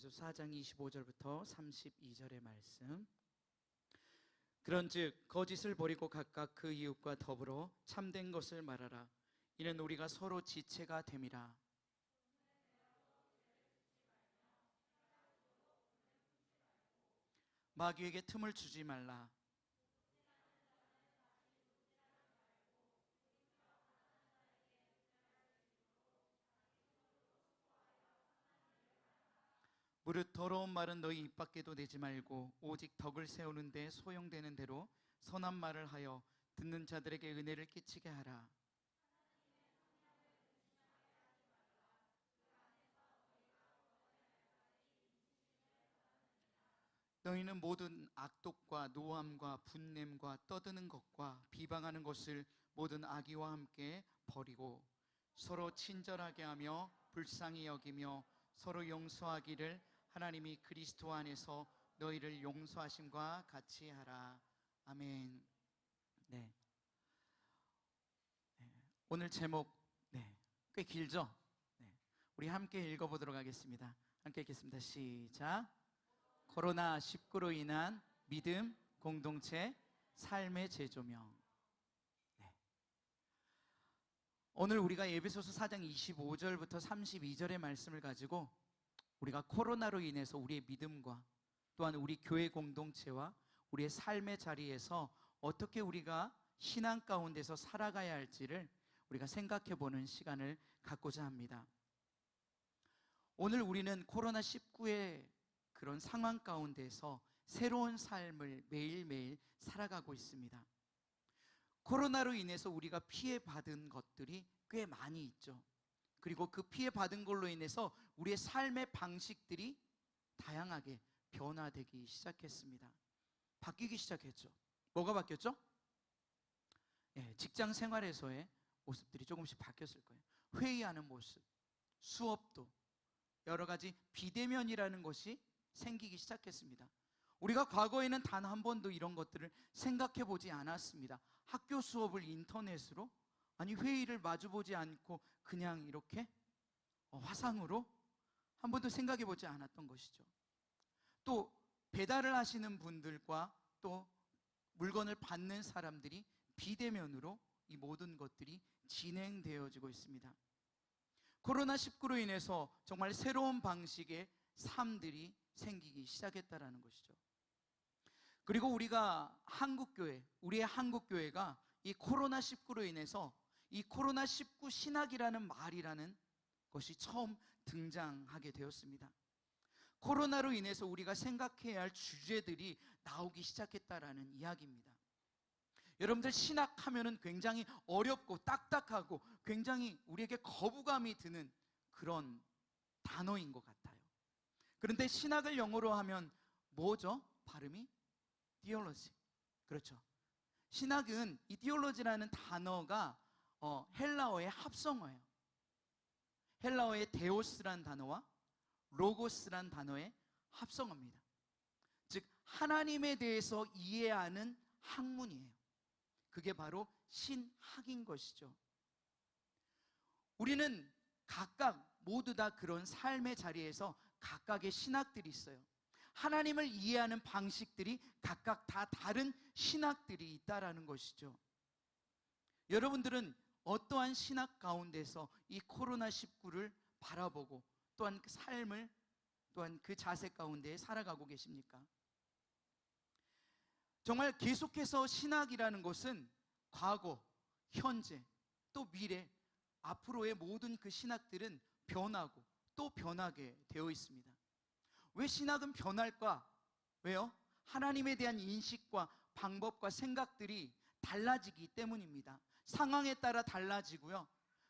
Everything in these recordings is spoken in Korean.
에베소서 4장 25절부터 32절의 말씀. 그런즉 거짓을 버리고 각각 그 이웃과 더불어 참된 것을 말하라. 이는 우리가 서로 지체가 됨이라. 마귀에게 틈을 주지 말라. 무릇 더러운 말은 너희 입 밖에도 내지 말고 오직 덕을 세우는 데 소용되는 대로 선한 말을 하여 듣는 자들에게 은혜를 끼치게 하라. 너희는 모든 악독과 노함과 분냄과 떠드는 것과 비방하는 것을 모든 악의와 함께 버리고 서로 친절하게 하며 불쌍히 여기며 서로 용서하기를 하나님이 그리스도 안에서 너희를 용서하심과 같이 하라. 아멘. 네. 오늘 제목 꽤 길죠? 우리 함께 읽어보도록 하겠습니다. 함께 읽겠습니다. 시작. 코로나19로 인한 믿음, 공동체, 삶의 재조명. 오늘 우리가 에베소서 4장 25절부터 32절의 말씀을 가지고 우리가 코로나로 인해서 우리의 믿음과 또한 우리 교회 공동체와 우리의 삶의 자리에서 어떻게 우리가 신앙 가운데서 살아가야 할지를 우리가 생각해 보는 시간을 갖고자 합니다. 오늘 우리는 코로나19의 그런 상황 가운데서 새로운 삶을 매일매일 살아가고 있습니다. 코로나로 인해서 우리가 피해받은 것들이 꽤 많이 있죠. 그리고 그 피해받은 걸로 인해서 우리의 삶의 방식들이 다양하게 변화되기 시작했습니다. 바뀌기 시작했죠. 뭐가 바뀌었죠? 직장 생활에서의 모습들이 조금씩 바뀌었을 거예요. 회의하는 모습, 수업도 여러 가지 비대면이라는 것이 생기기 시작했습니다. 우리가 과거에는 단 한 번도 이런 것들을 생각해 보지 않았습니다. 학교 수업을 인터넷으로, 아니 회의를 마주보지 않고 그냥 이렇게 화상으로 한 번도 생각해 보지 않았던 것이죠. 또 배달을 하시는 분들과 또 물건을 받는 사람들이 비대면으로 이 모든 것들이 진행되어지고 있습니다. 코로나19로 인해서 정말 새로운 방식의 삶들이 생기기 시작했다라는 것이죠. 그리고 우리가 한국교회, 우리의 한국교회가 이 코로나19로 인해서 이 코로나19 신학이라는 말이라는 것이 처음 등장하게 되었습니다. 코로나로 인해서 우리가 생각해야 할 주제들이 나오기 시작했다라는 이야기입니다. 여러분들 신학하면은 굉장히 어렵고 딱딱하고 굉장히 우리에게 거부감이 드는 그런 단어인 것 같아요. 그런데 신학을 영어로 하면 뭐죠? 발음이? theology. 그렇죠. 신학은 이 theology라는 단어가 헬라어의 합성어예요. 헬라어의 데오스란 단어와 로고스란 단어의 합성어입니다. 즉 하나님에 대해서 이해하는 학문이에요. 그게 바로 신학인 것이죠. 우리는 각각 모두 다 그런 삶의 자리에서 각각의 신학들이 있어요. 하나님을 이해하는 방식들이 각각 다 다른 신학들이 있다라는 것이죠. 여러분들은 어떠한 신학 가운데서 이 코로나19를 바라보고 또한 그 삶을 또한 그 자세 가운데 살아가고 계십니까? 정말 계속해서 신학이라는 것은 과거, 현재, 또 미래, 앞으로의 모든 그 신학들은 변하고 또 변하게 되어 있습니다. 왜 신학은 변할까? 왜요? 하나님에 대한 인식과 방법과 생각들이 달라지기 때문입니다. 상황에 따라 달라지고요.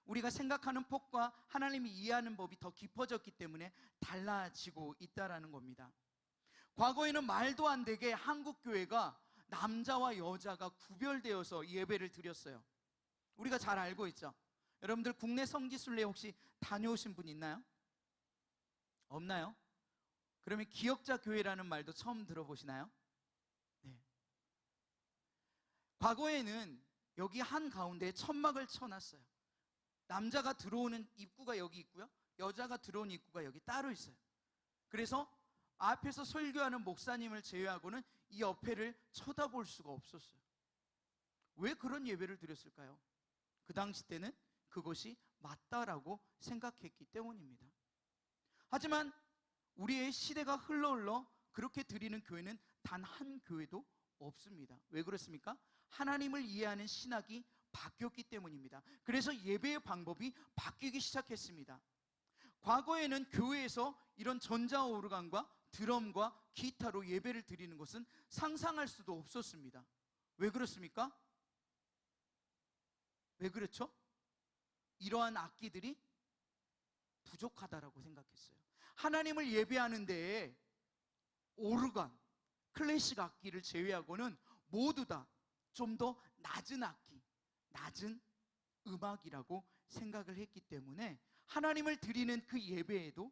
우리가 생각하는 폭과 하나님이 이해하는 법이 더 깊어졌기 때문에 달라지고 있다는 겁니다. 과거에는 말도 안 되게 한국교회가 남자와 여자가 구별되어서 예배를 드렸어요. 우리가 잘 알고 있죠. 여러분들 국내 성지순례 혹시 다녀오신 분 있나요? 없나요? 그러면 기역자 교회라는 말도 처음 들어보시나요? 네. 과거에는 여기 한가운데에 천막을 쳐놨어요. 남자가 들어오는 입구가 여기 있고요, 여자가 들어오는 입구가 여기 따로 있어요. 그래서 앞에서 설교하는 목사님을 제외하고는 이 옆에를 쳐다볼 수가 없었어요. 왜 그런 예배를 드렸을까요? 그 당시 때는 그것이 맞다라고 생각했기 때문입니다. 하지만 우리의 시대가 흘러 그렇게 드리는 교회는 단 한 교회도 없습니다. 왜 그렇습니까? 하나님을 이해하는 신학이 바뀌었기 때문입니다. 그래서 예배의 방법이 바뀌기 시작했습니다. 과거에는 교회에서 이런 전자오르간과 드럼과 기타로 예배를 드리는 것은 상상할 수도 없었습니다. 왜 그렇습니까? 왜 그렇죠? 이러한 악기들이 부족하다라고 생각했어요. 하나님을 예배하는 데에 오르간, 클래식 악기를 제외하고는 모두 다 좀 더 낮은 악기, 낮은 음악이라고 생각을 했기 때문에 하나님을 드리는 그 예배에도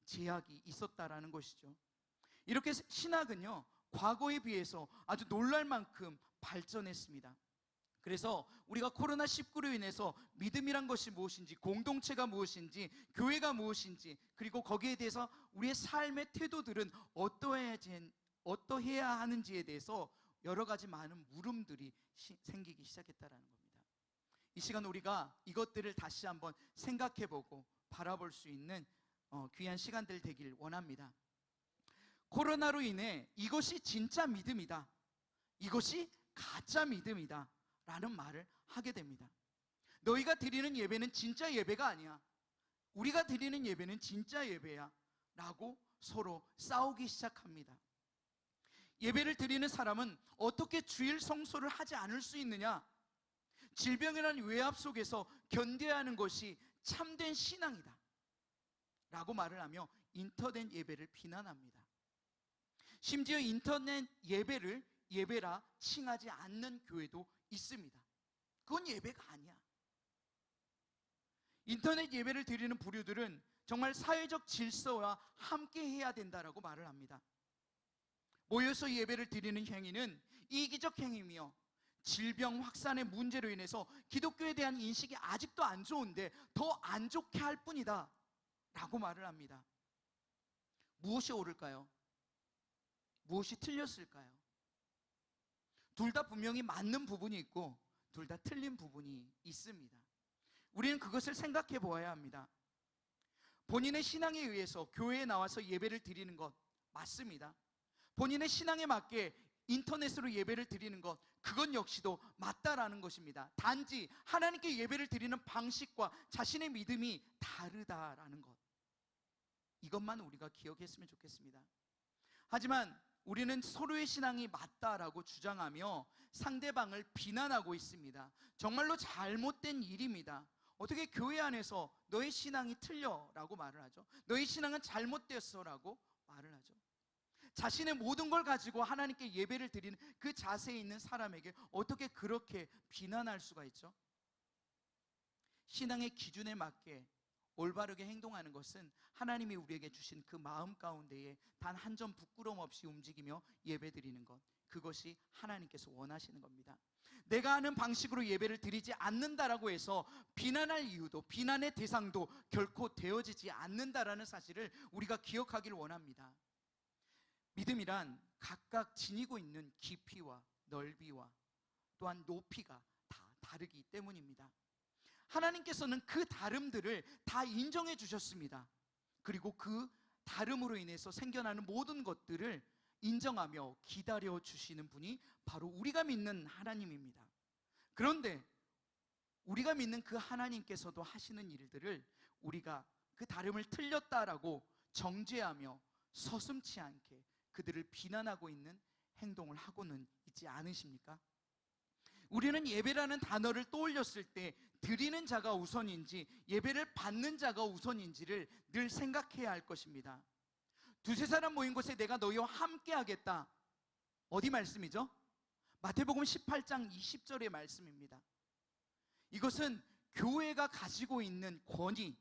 제약이 있었다라는 것이죠. 이렇게 신학은요, 과거에 비해서 아주 놀랄 만큼 발전했습니다. 그래서 우리가 코로나19로 인해서 믿음이란 것이 무엇인지, 공동체가 무엇인지, 교회가 무엇인지, 그리고 거기에 대해서 우리의 삶의 태도들은 어떠해야 하는지에 대해서 여러 가지 많은 물음들이 생기기 시작했다는 겁니다. 이 시간 우리가 이것들을 다시 한번 생각해보고 바라볼 수 있는 귀한 시간들 되길 원합니다. 코로나로 인해 이것이 진짜 믿음이다, 이것이 가짜 믿음이다 라는 말을 하게 됩니다. 너희가 드리는 예배는 진짜 예배가 아니야, 우리가 드리는 예배는 진짜 예배야 라고 서로 싸우기 시작합니다. 예배를 드리는 사람은 어떻게 주일 성소를 하지 않을 수 있느냐, 질병이라는 외압 속에서 견뎌야 하는 것이 참된 신앙이다 라고 말을 하며 인터넷 예배를 비난합니다. 심지어 인터넷 예배를 예배라 칭하지 않는 교회도 있습니다. 그건 예배가 아니야. 인터넷 예배를 드리는 부류들은 정말 사회적 질서와 함께 해야 된다라고 말을 합니다. 모여서 예배를 드리는 행위는 이기적 행위며 질병 확산의 문제로 인해서 기독교에 대한 인식이 아직도 안 좋은데 더 안 좋게 할 뿐이다 라고 말을 합니다. 무엇이 옳을까요? 무엇이 틀렸을까요? 둘 다 분명히 맞는 부분이 있고 둘 다 틀린 부분이 있습니다. 우리는 그것을 생각해 보아야 합니다. 본인의 신앙에 의해서 교회에 나와서 예배를 드리는 것 맞습니다. 본인의 신앙에 맞게 인터넷으로 예배를 드리는 것, 그건 역시도 맞다라는 것입니다. 단지 하나님께 예배를 드리는 방식과 자신의 믿음이 다르다라는 것, 이것만 우리가 기억했으면 좋겠습니다. 하지만 우리는 서로의 신앙이 맞다라고 주장하며 상대방을 비난하고 있습니다. 정말로 잘못된 일입니다. 어떻게 교회 안에서 너의 신앙이 틀려 라고 말을 하죠? 너의 신앙은 잘못됐어 라고 말을 하죠. 자신의 모든 걸 가지고 하나님께 예배를 드리는 그 자세에 있는 사람에게 어떻게 그렇게 비난할 수가 있죠? 신앙의 기준에 맞게 올바르게 행동하는 것은 하나님이 우리에게 주신 그 마음 가운데에 단 한 점 부끄럼 없이 움직이며 예배 드리는 것, 그것이 하나님께서 원하시는 겁니다. 내가 하는 방식으로 예배를 드리지 않는다라고 해서 비난할 이유도, 비난의 대상도 결코 되어지지 않는다라는 사실을 우리가 기억하길 원합니다. 믿음이란 각각 지니고 있는 깊이와 넓이와 또한 높이가 다 다르기 때문입니다. 하나님께서는 그 다름들을 다 인정해 주셨습니다. 그리고 그 다름으로 인해서 생겨나는 모든 것들을 인정하며 기다려 주시는 분이 바로 우리가 믿는 하나님입니다. 그런데 우리가 믿는 그 하나님께서도 하시는 일들을 우리가 그 다름을 틀렸다라고 정죄하며 서슴지 않게 그들을 비난하고 있는 행동을 하고는 있지 않으십니까? 우리는 예배라는 단어를 떠올렸을 때 드리는 자가 우선인지 예배를 받는 자가 우선인지를 늘 생각해야 할 것입니다. 두세 사람 모인 곳에 내가 너희와 함께 하겠다. 어디 말씀이죠? 마태복음 18장 20절의 말씀입니다. 이것은 교회가 가지고 있는 권위,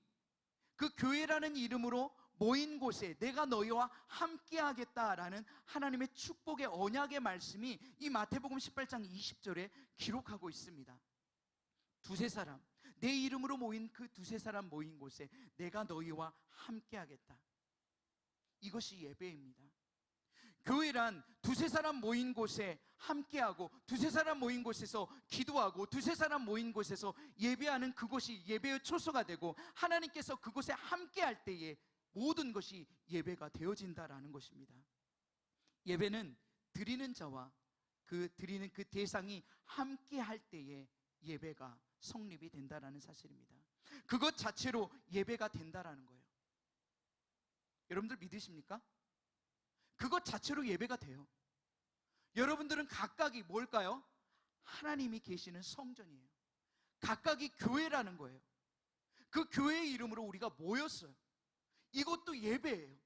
그 교회라는 이름으로 모인 곳에 내가 너희와 함께 하겠다라는 하나님의 축복의 언약의 말씀이 이 마태복음 18장 20절에 기록하고 있습니다. 두세 사람, 내 이름으로 모인 그 두세 사람 모인 곳에 내가 너희와 함께 하겠다. 이것이 예배입니다. 교회란 두세 사람 모인 곳에 함께하고, 두세 사람 모인 곳에서 기도하고, 두세 사람 모인 곳에서 예배하는 그곳이 예배의 초소가 되고, 하나님께서 그곳에 함께할 때에 모든 것이 예배가 되어진다라는 것입니다. 예배는 드리는 자와 드리는 그 대상이 함께할 때에 예배가 성립이 된다라는 사실입니다. 그것 자체로 예배가 된다라는 거예요. 여러분들 믿으십니까? 그것 자체로 예배가 돼요. 여러분들은 각각이 뭘까요? 하나님이 계시는 성전이에요. 각각이 교회라는 거예요. 그 교회의 이름으로 우리가 모였어요. 이것도 예배예요.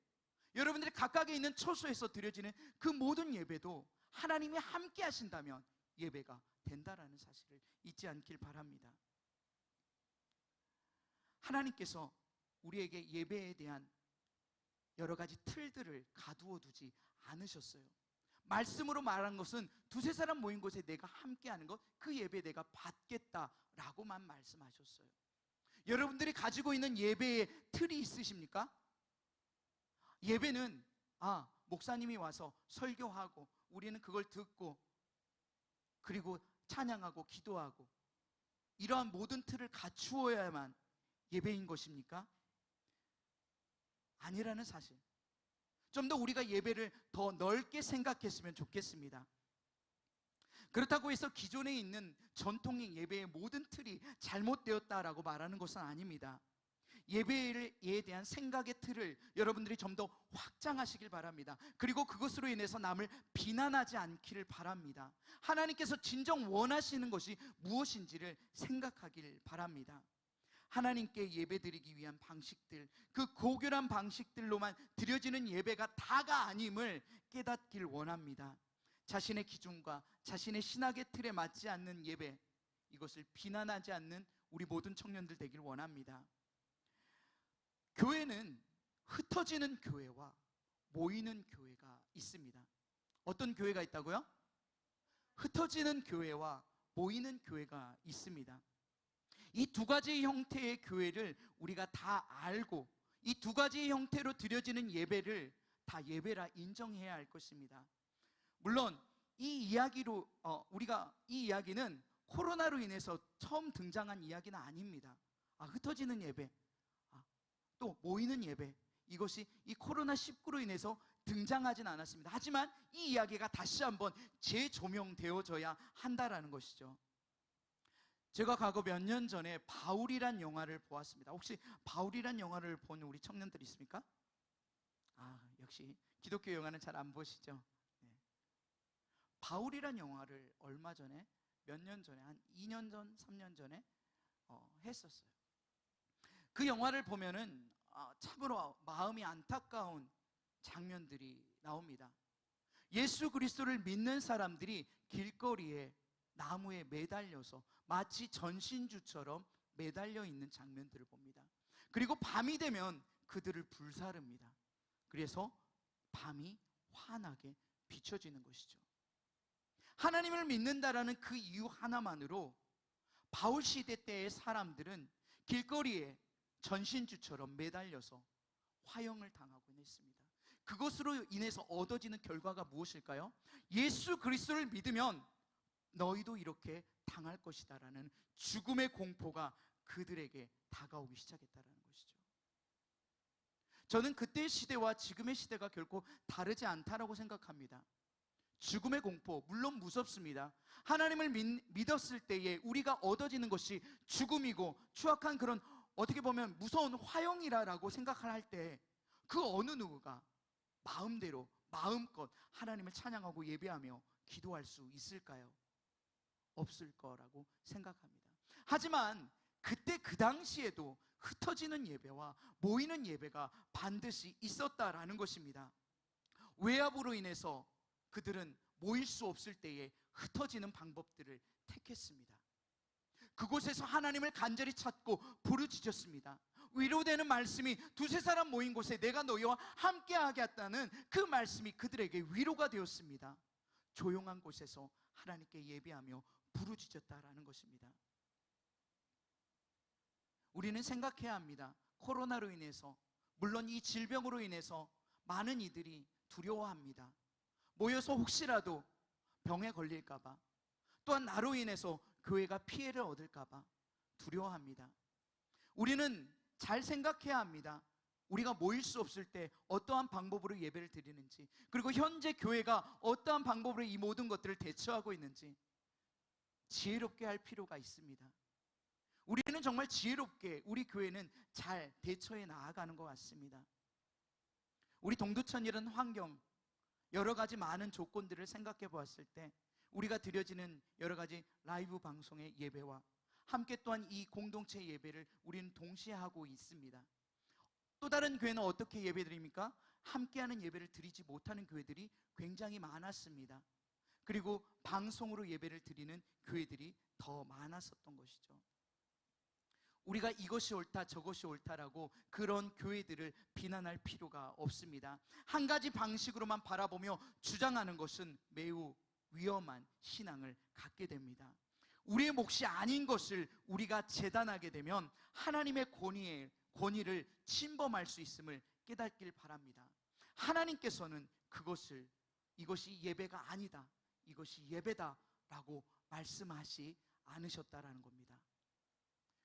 여러분들이 각각에 있는 처소에서 드려지는 그 모든 예배도 하나님이 함께 하신다면 예배가 된다라는 사실을 잊지 않길 바랍니다. 하나님께서 우리에게 예배에 대한 여러 가지 틀들을 가두어 두지 않으셨어요. 말씀으로 말한 것은 두세 사람 모인 곳에 내가 함께하는 것, 그 예배 내가 받겠다라고만 말씀하셨어요. 여러분들이 가지고 있는 예배의 틀이 있으십니까? 예배는 목사님이 와서 설교하고 우리는 그걸 듣고 그리고 찬양하고 기도하고, 이러한 모든 틀을 갖추어야만 예배인 것입니까? 아니라는 사실. 좀 더 우리가 예배를 더 넓게 생각했으면 좋겠습니다. 그렇다고 해서 기존에 있는 전통의 예배의 모든 틀이 잘못되었다라고 말하는 것은 아닙니다. 예배에 대한 생각의 틀을 여러분들이 좀 더 확장하시길 바랍니다. 그리고 그것으로 인해서 남을 비난하지 않기를 바랍니다. 하나님께서 진정 원하시는 것이 무엇인지를 생각하길 바랍니다. 하나님께 예배드리기 위한 방식들, 그 고결한 방식들로만 드려지는 예배가 다가 아님을 깨닫길 원합니다. 자신의 기준과 자신의 신학의 틀에 맞지 않는 예배, 이것을 비난하지 않는 우리 모든 청년들 되길 원합니다. 교회는 흩어지는 교회와 모이는 교회가 있습니다. 어떤 교회가 있다고요? 흩어지는 교회와 모이는 교회가 있습니다. 이 두 가지 형태의 교회를 우리가 다 알고, 이 두 가지 형태로 드려지는 예배를 다 예배라 인정해야 할 것입니다. 물론 이 이야기는 코로나로 인해서 처음 등장한 이야기는 아닙니다. 흩어지는 예배, 또 모이는 예배, 이것이 이 코로나19로 인해서 등장하진 않았습니다. 하지만 이 이야기가 다시 한번 재조명되어져야 한다라는 것이죠. 제가 과거 몇 년 전에 바울이란 영화를 보았습니다. 혹시 바울이란 영화를 본 우리 청년들 있습니까? 역시 기독교 영화는 잘 안 보시죠? 네. 바울이란 영화를 얼마 전에, 몇 년 전에, 한 2년 전, 3년 전에 했었어요. 그 영화를 보면은 참으로 마음이 안타까운 장면들이 나옵니다. 예수 그리스도를 믿는 사람들이 길거리에 나무에 매달려서 마치 전신주처럼 매달려 있는 장면들을 봅니다. 그리고 밤이 되면 그들을 불사릅니다. 그래서 밤이 환하게 비춰지는 것이죠. 하나님을 믿는다라는 그 이유 하나만으로 바울 시대 때의 사람들은 길거리에 전신주처럼 매달려서 화형을 당하곤 했습니다. 그것으로 인해서 얻어지는 결과가 무엇일까요? 예수 그리스도를 믿으면 너희도 이렇게 당할 것이다라는 죽음의 공포가 그들에게 다가오기 시작했다는 것이죠. 저는 그때의 시대와 지금의 시대가 결코 다르지 않다라고 생각합니다. 죽음의 공포, 물론 무섭습니다. 하나님을 믿었을 때에 우리가 얻어지는 것이 죽음이고 추악한 그런, 어떻게 보면 무서운 화형이라고 생각을 할 때 그 어느 누구가 마음대로 마음껏 하나님을 찬양하고 예배하며 기도할 수 있을까요? 없을 거라고 생각합니다. 하지만 그때 그 당시에도 흩어지는 예배와 모이는 예배가 반드시 있었다라는 것입니다. 외압으로 인해서 그들은 모일 수 없을 때에 흩어지는 방법들을 택했습니다. 그곳에서 하나님을 간절히 찾고 부르짖었습니다. 위로되는 말씀이 두세 사람 모인 곳에 내가 너희와 함께 하겠다는 그 말씀이 그들에게 위로가 되었습니다. 조용한 곳에서 하나님께 예배하며 부르짖었다라는 것입니다. 우리는 생각해야 합니다. 코로나로 인해서, 물론 이 질병으로 인해서 많은 이들이 두려워합니다. 모여서 혹시라도 병에 걸릴까봐, 또한 나로 인해서 교회가 피해를 얻을까봐 두려워합니다. 우리는 잘 생각해야 합니다. 우리가 모일 수 없을 때 어떠한 방법으로 예배를 드리는지, 그리고 현재 교회가 어떠한 방법으로 이 모든 것들을 대처하고 있는지 지혜롭게 할 필요가 있습니다. 우리는 정말 지혜롭게 우리 교회는 잘 대처해 나아가는 것 같습니다. 우리 동두천이라는 환경, 여러 가지 많은 조건들을 생각해 보았을 때 우리가 드려지는 여러 가지 라이브 방송의 예배와 함께 또한 이 공동체 예배를 우리는 동시에 하고 있습니다. 또 다른 교회는 어떻게 예배 드립니까? 함께하는 예배를 드리지 못하는 교회들이 굉장히 많았습니다. 그리고 방송으로 예배를 드리는 교회들이 더 많았었던 것이죠. 우리가 이것이 옳다 저것이 옳다라고 그런 교회들을 비난할 필요가 없습니다. 한 가지 방식으로만 바라보며 주장하는 것은 매우 위험한 신앙을 갖게 됩니다. 우리의 몫이 아닌 것을 우리가 재단하게 되면 하나님의 권위를 침범할 수 있음을 깨닫길 바랍니다. 하나님께서는 이것이 예배가 아니다, 이것이 예배다 라고 말씀하시 않으셨다라는 겁니다.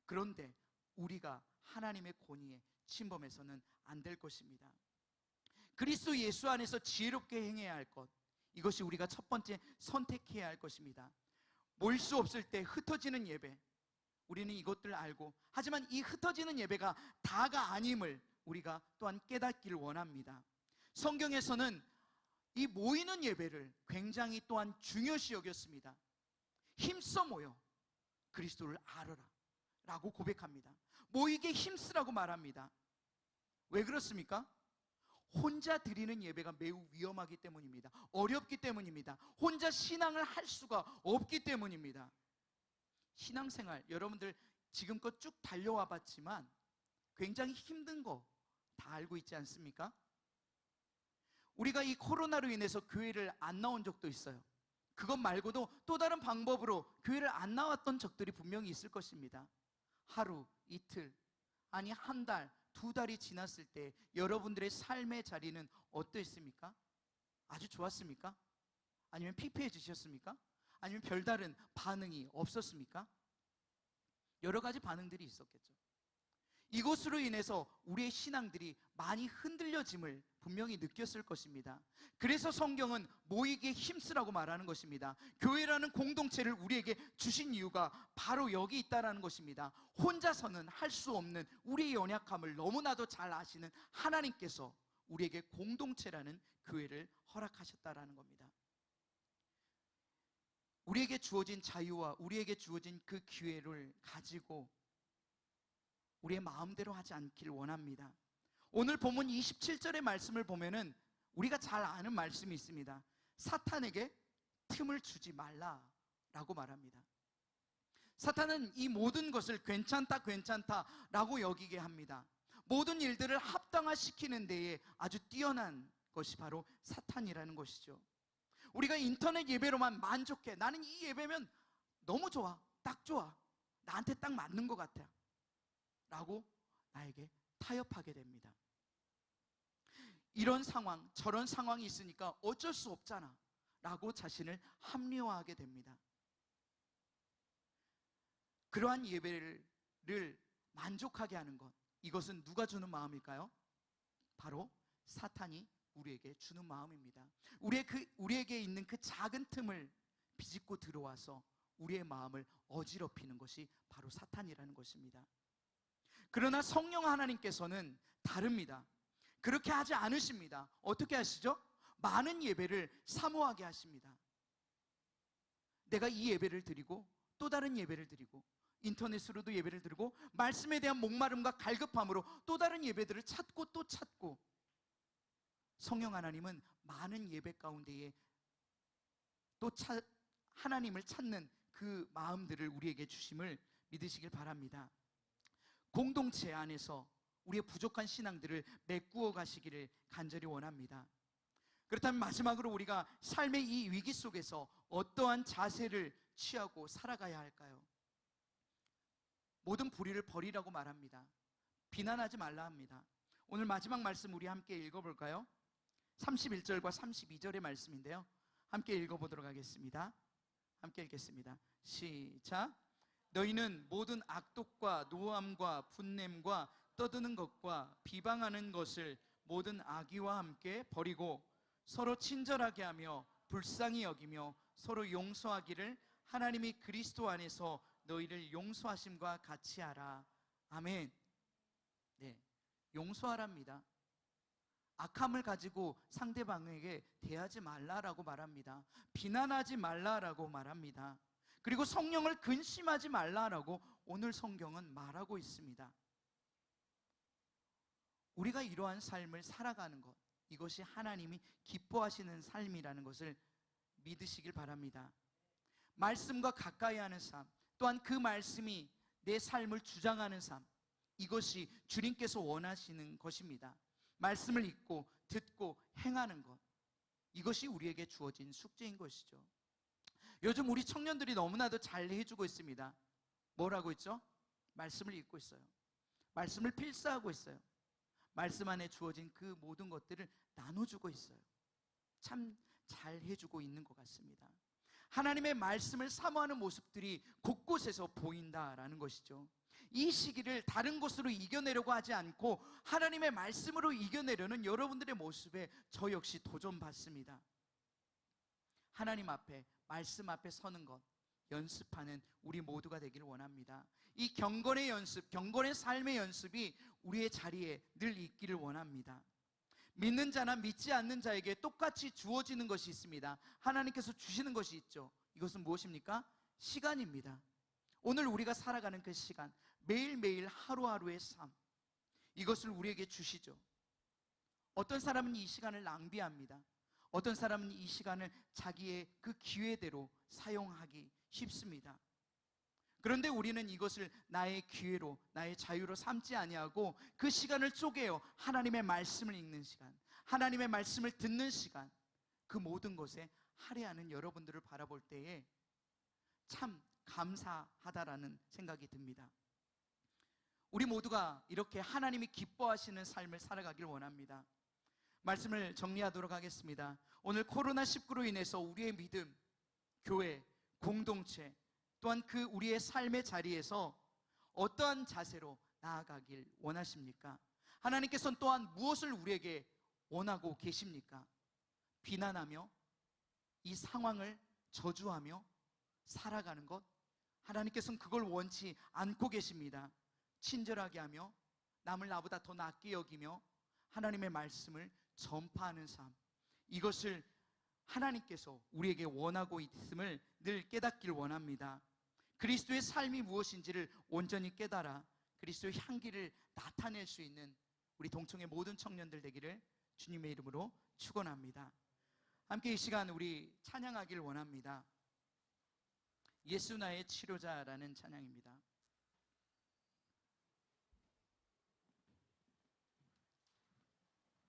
그런데 우리가 하나님의 권위에 침범해서는 안 될 것입니다. 그리스도 예수 안에서 지혜롭게 행해야 할 것, 이것이 우리가 첫 번째 선택해야 할 것입니다. 모일 수 없을 때 흩어지는 예배, 우리는 이것들을 알고, 하지만 이 흩어지는 예배가 다가 아님을 우리가 또한 깨닫기를 원합니다. 성경에서는 이 모이는 예배를 굉장히 또한 중요시 여겼습니다. 힘써 모여 그리스도를 알아라 라고 고백합니다. 모이게 힘쓰라고 말합니다. 왜 그렇습니까? 혼자 드리는 예배가 매우 위험하기 때문입니다. 어렵기 때문입니다. 혼자 신앙을 할 수가 없기 때문입니다. 신앙생활, 여러분들 지금껏 쭉 달려와 봤지만 굉장히 힘든 거 다 알고 있지 않습니까? 우리가 이 코로나로 인해서 교회를 안 나온 적도 있어요. 그것 말고도 또 다른 방법으로 교회를 안 나왔던 적들이 분명히 있을 것입니다. 하루, 이틀, 아니 한 달, 두 달이 지났을 때 여러분들의 삶의 자리는 어땠습니까? 아주 좋았습니까? 아니면 피폐해지셨습니까? 아니면 별다른 반응이 없었습니까? 여러 가지 반응들이 있었겠죠. 이것으로 인해서 우리의 신앙들이 많이 흔들려짐을 분명히 느꼈을 것입니다. 그래서 성경은 모이기에 힘쓰라고 말하는 것입니다. 교회라는 공동체를 우리에게 주신 이유가 바로 여기 있다는 것입니다. 혼자서는 할 수 없는 우리의 연약함을 너무나도 잘 아시는 하나님께서 우리에게 공동체라는 교회를 허락하셨다는 겁니다. 우리에게 주어진 자유와 우리에게 주어진 그 기회를 가지고 우리의 마음대로 하지 않길 원합니다. 오늘 본문 27절의 말씀을 보면은 우리가 잘 아는 말씀이 있습니다. 사탄에게 틈을 주지 말라라고 말합니다. 사탄은 이 모든 것을 괜찮다라고 여기게 합니다. 모든 일들을 합당화시키는 데에 아주 뛰어난 것이 바로 사탄이라는 것이죠. 우리가 인터넷 예배로만 만족해, 나는 이 예배면 너무 좋아, 딱 좋아, 나한테 딱 맞는 것 같아 라고 나에게 타협하게 됩니다. 이런 상황, 저런 상황이 있으니까 어쩔 수 없잖아 라고 자신을 합리화하게 됩니다. 그러한 예배를 만족하게 하는 것, 이것은 누가 주는 마음일까요? 바로 사탄이 우리에게 주는 마음입니다. 우리에게 있는 그 작은 틈을 비집고 들어와서 우리의 마음을 어지럽히는 것이 바로 사탄이라는 것입니다. 그러나 성령 하나님께서는 다릅니다. 그렇게 하지 않으십니다. 어떻게 하시죠? 많은 예배를 사모하게 하십니다. 내가 이 예배를 드리고 또 다른 예배를 드리고 인터넷으로도 예배를 드리고 말씀에 대한 목마름과 갈급함으로 또 다른 예배들을 찾고 또 찾고, 성령 하나님은 많은 예배 가운데에 또 하나님을 찾는 그 마음들을 우리에게 주심을 믿으시길 바랍니다. 공동체 안에서 우리의 부족한 신앙들을 메꾸어 가시기를 간절히 원합니다. 그렇다면 마지막으로 우리가 삶의 이 위기 속에서 어떠한 자세를 취하고 살아가야 할까요? 모든 불의를 버리라고 말합니다. 비난하지 말라 합니다. 오늘 마지막 말씀 우리 함께 읽어볼까요? 31절과 32절의 말씀인데요, 함께 읽어보도록 하겠습니다. 함께 읽겠습니다. 시작. 너희는 모든 악독과 노함과 분냄과 떠드는 것과 비방하는 것을 모든 악의와 함께 버리고 서로 친절하게 하며 불쌍히 여기며 서로 용서하기를 하나님이 그리스도 안에서 너희를 용서하심과 같이 하라. 아멘. 네, 용서하랍니다. 악함을 가지고 상대방에게 대하지 말라라고 말합니다. 비난하지 말라라고 말합니다. 그리고 성령을 근심하지 말라라고 오늘 성경은 말하고 있습니다. 우리가 이러한 삶을 살아가는 것, 이것이 하나님이 기뻐하시는 삶이라는 것을 믿으시길 바랍니다. 말씀과 가까이 하는 삶, 또한 그 말씀이 내 삶을 주장하는 삶, 이것이 주님께서 원하시는 것입니다. 말씀을 읽고 듣고 행하는 것, 이것이 우리에게 주어진 숙제인 것이죠. 요즘 우리 청년들이 너무나도 잘 해주고 있습니다. 뭐라고 있죠? 말씀을 읽고 있어요. 말씀을 필사하고 있어요. 말씀 안에 주어진 그 모든 것들을 나눠주고 있어요. 참 잘 해주고 있는 것 같습니다. 하나님의 말씀을 사모하는 모습들이 곳곳에서 보인다라는 것이죠. 이 시기를 다른 것으로 이겨내려고 하지 않고 하나님의 말씀으로 이겨내려는 여러분들의 모습에 저 역시 도전받습니다. 하나님 앞에, 말씀 앞에 서는 것 연습하는 우리 모두가 되기를 원합니다. 이 경건의 연습, 경건의 삶의 연습이 우리의 자리에 늘 있기를 원합니다. 믿는 자나 믿지 않는 자에게 똑같이 주어지는 것이 있습니다. 하나님께서 주시는 것이 있죠. 이것은 무엇입니까? 시간입니다. 오늘 우리가 살아가는 그 시간, 매일매일 하루하루의 삶, 이것을 우리에게 주시죠. 어떤 사람은 이 시간을 낭비합니다. 어떤 사람은 이 시간을 자기의 그 기회대로 사용하기 쉽습니다. 그런데 우리는 이것을 나의 기회로, 나의 자유로 삼지 아니하고 그 시간을 쪼개어 하나님의 말씀을 읽는 시간, 하나님의 말씀을 듣는 시간, 그 모든 것에 할애하는 여러분들을 바라볼 때에 참 감사하다라는 생각이 듭니다. 우리 모두가 이렇게 하나님이 기뻐하시는 삶을 살아가길 원합니다. 말씀을 정리하도록 하겠습니다. 오늘 코로나19로 인해서 우리의 믿음, 교회, 공동체, 또한 그 우리의 삶의 자리에서 어떠한 자세로 나아가길 원하십니까? 하나님께서는 또한 무엇을 우리에게 원하고 계십니까? 비난하며 이 상황을 저주하며 살아가는 것, 하나님께서는 그걸 원치 않고 계십니다. 친절하게 하며 남을 나보다 더 낫게 여기며 하나님의 말씀을 전파하는 삶, 이것을 하나님께서 우리에게 원하고 있음을 늘 깨닫길 원합니다. 그리스도의 삶이 무엇인지를 온전히 깨달아 그리스도의 향기를 나타낼 수 있는 우리 동청의 모든 청년들 되기를 주님의 이름으로 축원합니다. 함께 이 시간 우리 찬양하길 원합니다. 예수 나의 치료자라는 찬양입니다.